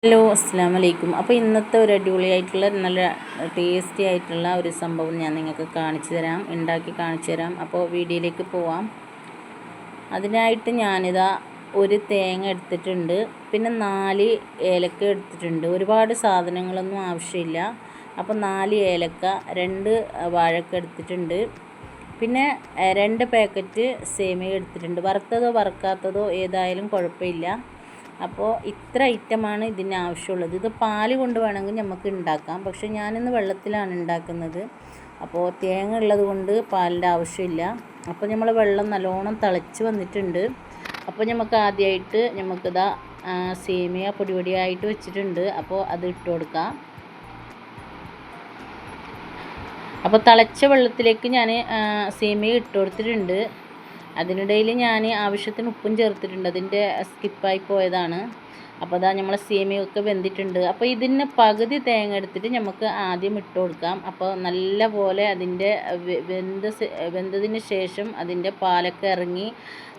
Hello അസ്സാം വലൈക്കും. അപ്പോൾ ഇന്നത്തെ ഒരു അടിപൊളിയായിട്ടുള്ള നല്ല ടേസ്റ്റി ആയിട്ടുള്ള ഒരു സംഭവം ഞാൻ നിങ്ങൾക്ക് ഉണ്ടാക്കി കാണിച്ചു തരാം. അപ്പോൾ വീഡിയോയിലേക്ക് പോവാം. അതിനായിട്ട് ഞാനിതാ ഒരു തേങ്ങ എടുത്തിട്ടുണ്ട്, പിന്നെ 4 ഏലക്ക എടുത്തിട്ടുണ്ട്. ഒരുപാട് സാധനങ്ങളൊന്നും ആവശ്യമില്ല. അപ്പോൾ 4 ഏലക്ക, 2 വാഴക്ക എടുത്തിട്ടുണ്ട്. പിന്നെ 2 പാക്കറ്റ് സേമിയ എടുത്തിട്ടുണ്ട്. വറുത്തതോ വറുക്കാത്തതോ ഏതായാലും കുഴപ്പമില്ല. അപ്പോൾ ഇത്ര ഐറ്റമാണ് ഇതിന് ആവശ്യമുള്ളത്. ഇത് പാൽ കൊണ്ട് വേണമെങ്കിൽ നമുക്ക് ഉണ്ടാക്കാം, പക്ഷേ ഞാനിന്ന് വെള്ളത്തിലാണ് ഉണ്ടാക്കുന്നത്. അപ്പോൾ തേങ്ങ ഉള്ളത് കൊണ്ട് പാലിൻ്റെ ആവശ്യമില്ല. അപ്പോൾ നമ്മൾ വെള്ളം നല്ലോണം തിളച്ച് വന്നിട്ടുണ്ട്. അപ്പോൾ നമുക്ക് ആദ്യമായിട്ട് നമുക്കിതാ സേമിയ പൊടി പൊടിയായിട്ട് വെച്ചിട്ടുണ്ട്. അപ്പോൾ അത് ഇട്ട് കൊടുക്കാം. അപ്പോൾ തിളച്ച വെള്ളത്തിലേക്ക് ഞാൻ സേമിയ ഇട്ട് കൊടുത്തിട്ടുണ്ട്. അതിനിടയിൽ ഞാൻ ആവശ്യത്തിന് ഉപ്പും ചേർത്തിട്ടുണ്ട്. അതിൻ്റെ സ്കിപ്പായി പോയതാണ്. അപ്പോൾ അതാ നമ്മളെ സേമിയൊക്കെ വെന്തിട്ടുണ്ട്. അപ്പോൾ ഇതിന് പകുതി തേങ്ങ എടുത്തിട്ട് നമുക്ക് ആദ്യം ഇട്ട് കൊടുക്കാം. അപ്പോൾ നല്ല പോലെ അതിൻ്റെ വെന്തതിന് ശേഷം അതിൻ്റെ പാലൊക്കെ ഇറങ്ങി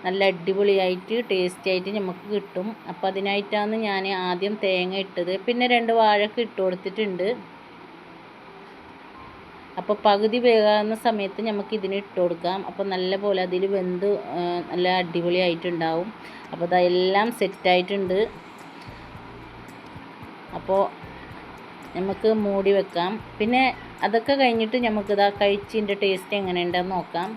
നല്ല അടിപൊളിയായിട്ട് ടേസ്റ്റി ആയിട്ട് നമുക്ക് കിട്ടും. അപ്പോൾ അതിനായിട്ടാണ് ഞാൻ ആദ്യം തേങ്ങ ഇട്ടത്. പിന്നെ 2 വാഴയൊക്കെ ഇട്ട് കൊടുത്തിട്ടുണ്ട്. അപ്പോൾ പകുതി വേകാവുന്ന സമയത്ത് നമുക്ക് ഇതിന് ഇട്ട് കൊടുക്കാം. അപ്പോൾ നല്ല പോലെ അതിൽ വെന്ത് നല്ല അടിപൊളിയായിട്ടുണ്ടാവും. അപ്പോൾ അതെല്ലാം സെറ്റായിട്ടുണ്ട്. അപ്പോൾ നമുക്ക് മൂടി വെക്കാം. പിന്നെ അതൊക്കെ കഴിഞ്ഞിട്ട് നമുക്കിതാ കഴിച്ചതിൻ്റെ ടേസ്റ്റ് എങ്ങനെയുണ്ടെന്ന് നോക്കാം.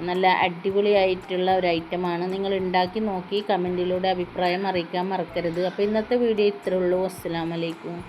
നല്ല അടിപൊളിയായിട്ടുള്ള ഒരു ഐറ്റമാണ്. നിങ്ങൾ ഉണ്ടാക്കി നോക്കി കമൻറ്റിലൂടെ അഭിപ്രായം അറിയിക്കാൻ മറക്കരുത്. അപ്പോൾ ഇന്നത്തെ വീഡിയോ ഇത്രയേ ഉള്ളൂ. അസ്സലാമു അലൈക്കും.